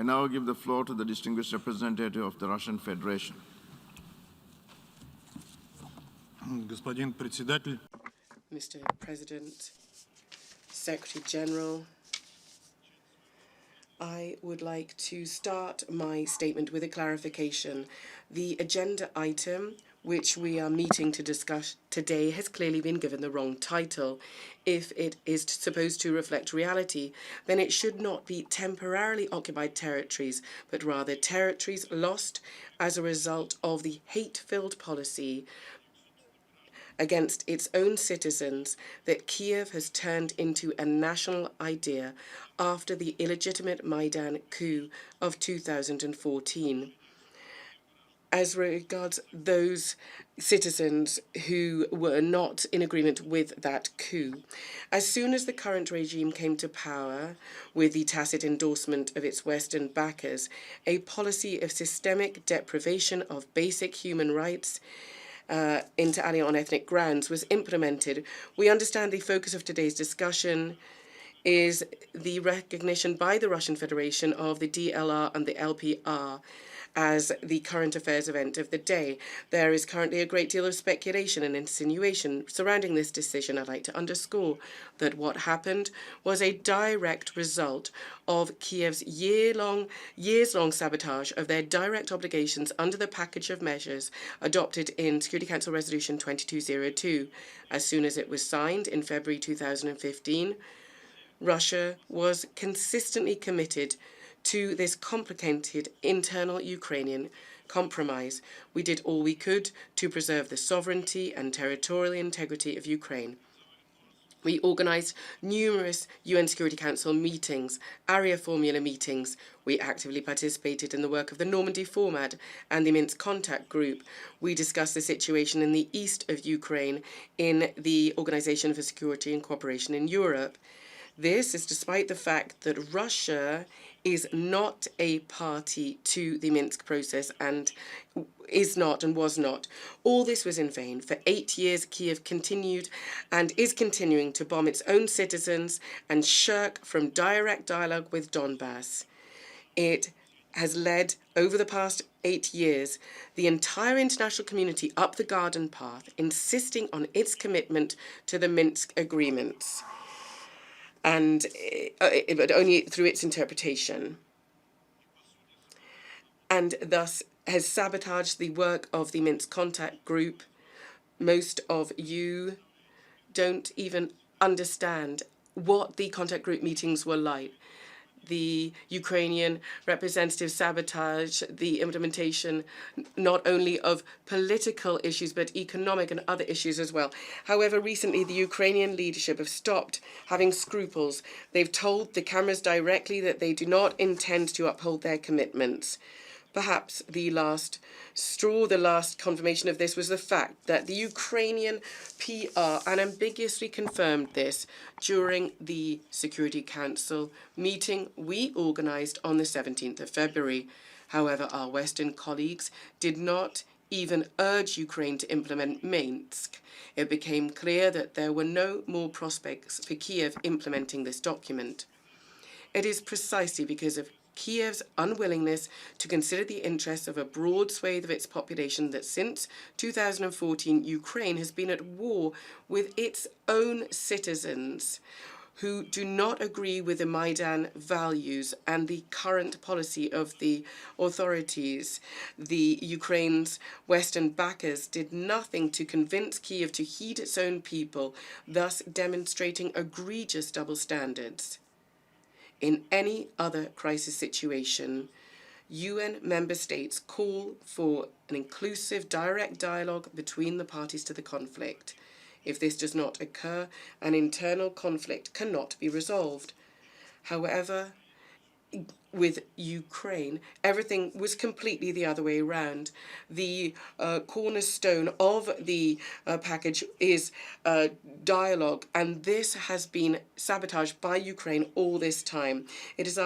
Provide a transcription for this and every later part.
I now give the floor to the distinguished representative of the Russian Federation. Господин председатель. Mr. President, Secretary General, I would like to start my statement with a clarification. The agenda item which we are meeting to discuss today has clearly been given the wrong title. If it is supposed to reflect reality, then it should not be temporarily occupied territories, but rather territories lost as a result of the hate-filled policy against its own citizens that Kiev has turned into a national idea after the illegitimate Maidan coup of 2014. As regards those citizens who were not in agreement with that coup, as soon as the current regime came to power, with the tacit endorsement of its Western backers, a policy of systemic deprivation of basic human rights inter alia on ethnic grounds was implemented. We understand the focus of today's discussion is the recognition by the Russian Federation of the DLR and the LPR as the current affairs event of the day. There is currently a great deal of speculation and insinuation surrounding this decision. I'd like to underscore that what happened was a direct result of Kiev's years-long sabotage of their direct obligations under the package of measures adopted in Security Council Resolution 2202. As soon as it was signed in February 2015, Russia was consistently committed to this complicated internal Ukrainian compromise. We did all we could to preserve the sovereignty and territorial integrity of Ukraine. We organised numerous UN Security Council meetings, area formula meetings. We actively participated in the work of the Normandy format and the Minsk contact group. We discussed the situation in the east of Ukraine in the Organization for Security and Cooperation in Europe. This is despite the fact that Russia is not a party to the Minsk process and is not and was not. All this was in vain. For 8 years, Kiev continued and is continuing to bomb its own citizens and shirk from direct dialogue with Donbass. It has led, over the past 8 years, the entire international community up the garden path, insisting on its commitment to the Minsk agreements, but only through its interpretation, and thus has sabotaged the work of the Minsk contact group. Most of you don't even understand what the contact group meetings were like. The Ukrainian representatives sabotage the implementation not only of political issues but economic and other issues as well. However, recently the Ukrainian leadership have stopped having scruples. They've told the cameras directly that they do not intend to uphold their commitments. Perhaps the last straw, the last confirmation of this was the fact that the Ukrainian PR unambiguously confirmed this during the Security Council meeting we organised on the 17th of February. However, our Western colleagues did not even urge Ukraine to implement Minsk. It became clear that there were no more prospects for Kiev implementing this document. It is precisely because of Kiev's unwillingness to consider the interests of a broad swathe of its population that since 2014 Ukraine has been at war with its own citizens who do not agree with the Maidan values and the current policy of the authorities. The Ukraine's Western backers did nothing to convince Kiev to heed its own people, thus demonstrating egregious double standards. In any other crisis situation, UN member states call for an inclusive, direct dialogue between the parties to the conflict. If this does not occur, an internal conflict cannot be resolved. However, with Ukraine, everything was completely the other way around. The cornerstone of the package is dialogue, and this has been sabotaged by Ukraine all this time. It is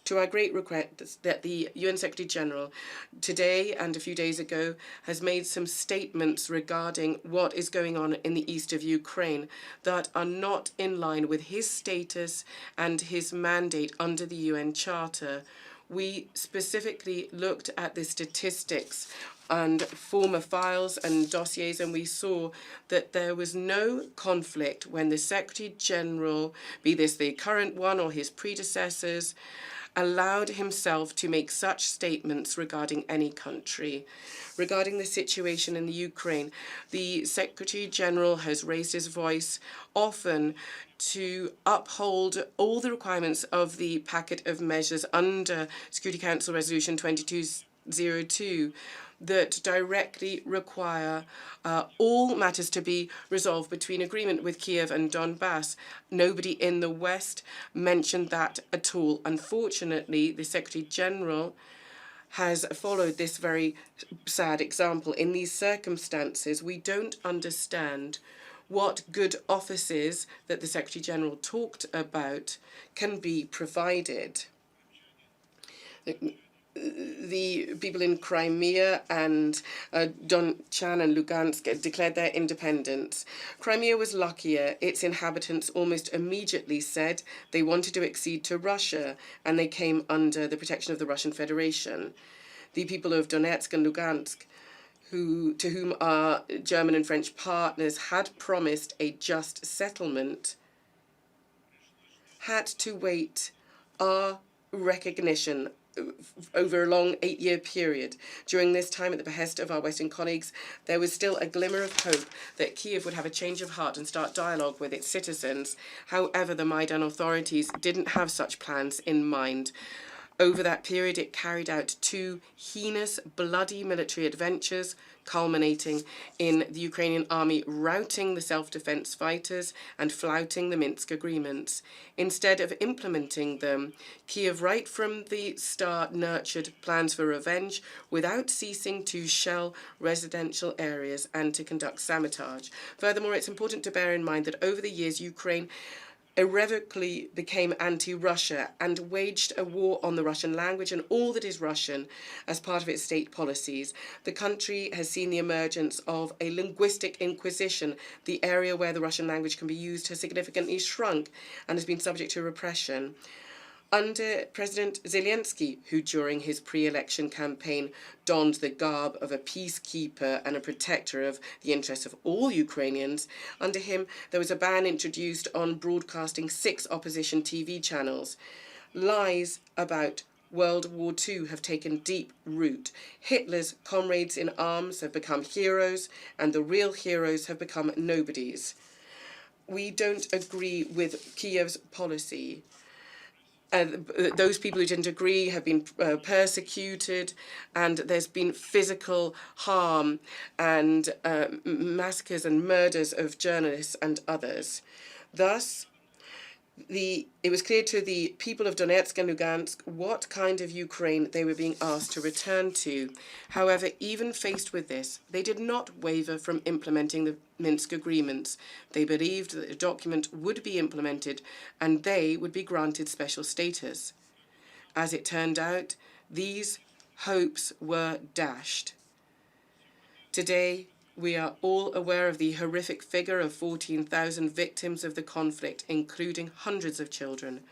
to our great regret that the UN Secretary General today and a few days ago has made some statements regarding what is going on in the east of Ukraine that are not in line with his status and his mandate under the UN Charter. we specifically looked at the statistics and former files and dossiers, and we saw that there was no conflict when the Secretary General, be this the current one or his predecessors, allowed himself to make such statements regarding any country. Regarding the situation in the Ukraine, the Secretary General has raised his voice often to uphold all the requirements of the packet of measures under Security Council Resolution 2202 that directly require all matters to be resolved between agreement with Kiev and Donbass. Nobody in the West mentioned that at all. Unfortunately, the Secretary General has followed this very sad example. In these circumstances, we don't understand what good offices that the Secretary General talked about can be provided. The people in Crimea and Donetsk and Lugansk declared their independence. Crimea was luckier. Its inhabitants almost immediately said they wanted to accede to Russia, and they came under the protection of the Russian Federation. The people of Donetsk and Lugansk, to whom our German and French partners had promised a just settlement, had to wait our recognition over a long 8-year period. During this time, at the behest of our Western colleagues, there was still a glimmer of hope that Kiev would have a change of heart and start dialogue with its citizens. However, the Maidan authorities didn't have such plans in mind. Over that period, it carried out 2 heinous, bloody military adventures, culminating in the Ukrainian army routing the self-defense fighters and flouting the Minsk agreements. Instead of implementing them, Kiev right from the start nurtured plans for revenge without ceasing to shell residential areas and to conduct sabotage. Furthermore, it's important to bear in mind that over the years, Ukraine irrevocably became anti-Russia and waged a war on the Russian language and all that is Russian as part of its state policies. The country has seen the emergence of a linguistic inquisition. The area where the Russian language can be used has significantly shrunk and has been subject to repression. Under President Zelensky, who during his pre-election campaign donned the garb of a peacekeeper and a protector of the interests of all Ukrainians, under him there was a ban introduced on broadcasting 6 opposition TV channels. Lies about World War II have taken deep root. Hitler's comrades in arms have become heroes, and the real heroes have become nobodies. We don't agree with Kiev's policy. Those people who didn't agree have been persecuted, and there's been physical harm and massacres and murders of journalists and others. Thus, it was clear to the people of Donetsk and Lugansk what kind of Ukraine they were being asked to return to. However, even faced with this, they did not waver from implementing the Minsk agreements. They believed that the document would be implemented and they would be granted special status. As it turned out, these hopes were dashed. Today, we are all aware of the horrific figure of 14,000 victims of the conflict, including hundreds of children.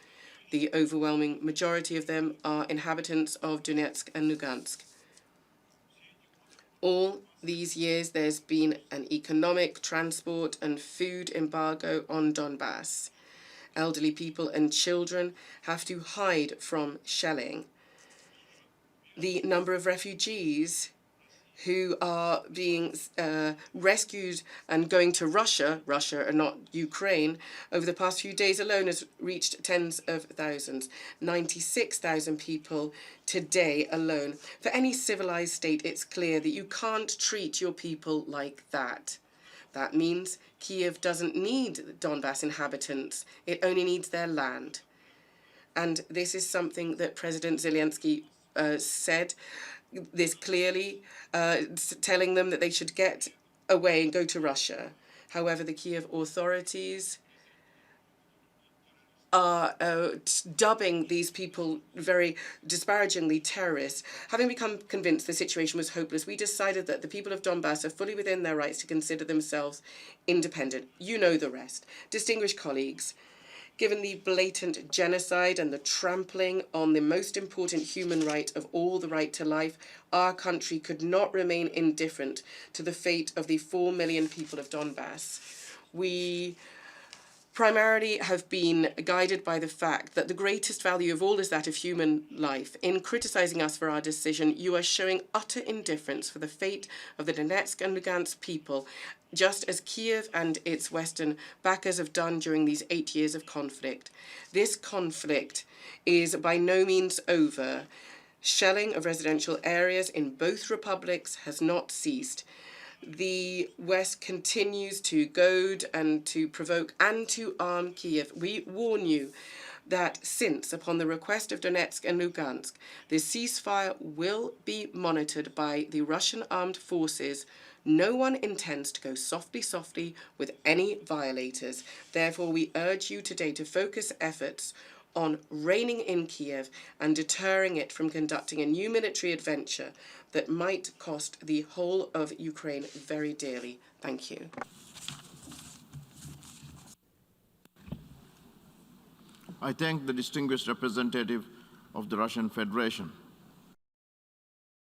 The overwhelming majority of them are inhabitants of Donetsk and Lugansk. All these years, there's been an economic, transport and food embargo on Donbass. Elderly people and children have to hide from shelling. The number of refugees who are being rescued and going to Russia and not Ukraine, over the past few days alone has reached tens of thousands. 96,000 people today alone. For any civilized state, it's clear that you can't treat your people like that. That means Kiev doesn't need Donbass inhabitants. It only needs their land. And this is something that President Zelensky said this clearly, telling them that they should get away and go to Russia. However, the Kiev authorities are dubbing these people very disparagingly terrorists. Having become convinced the situation was hopeless, we decided that the people of Donbass are fully within their rights to consider themselves independent. You know the rest. Distinguished colleagues, Given the blatant genocide and the trampling on the most important human right of all, the right to life, our country could not remain indifferent to the fate of the 4 million people of Donbass. We primarily have been guided by the fact that the greatest value of all is that of human life. In criticizing us for our decision, you are showing utter indifference for the fate of the Donetsk and Lugansk people, just as Kiev and its Western backers have done during these 8 years of conflict. This conflict is by no means over. Shelling of residential areas in both republics has not ceased. The West continues to goad and to provoke and to arm Kiev. We warn you that since, upon the request of Donetsk and Lugansk, the ceasefire will be monitored by the Russian armed forces, no one intends to go softly with any violators. Therefore, we urge you today to focus efforts on reining in Kiev and deterring it from conducting a new military adventure that might cost the whole of Ukraine very dearly. Thank you. I thank the distinguished representative of the Russian Federation.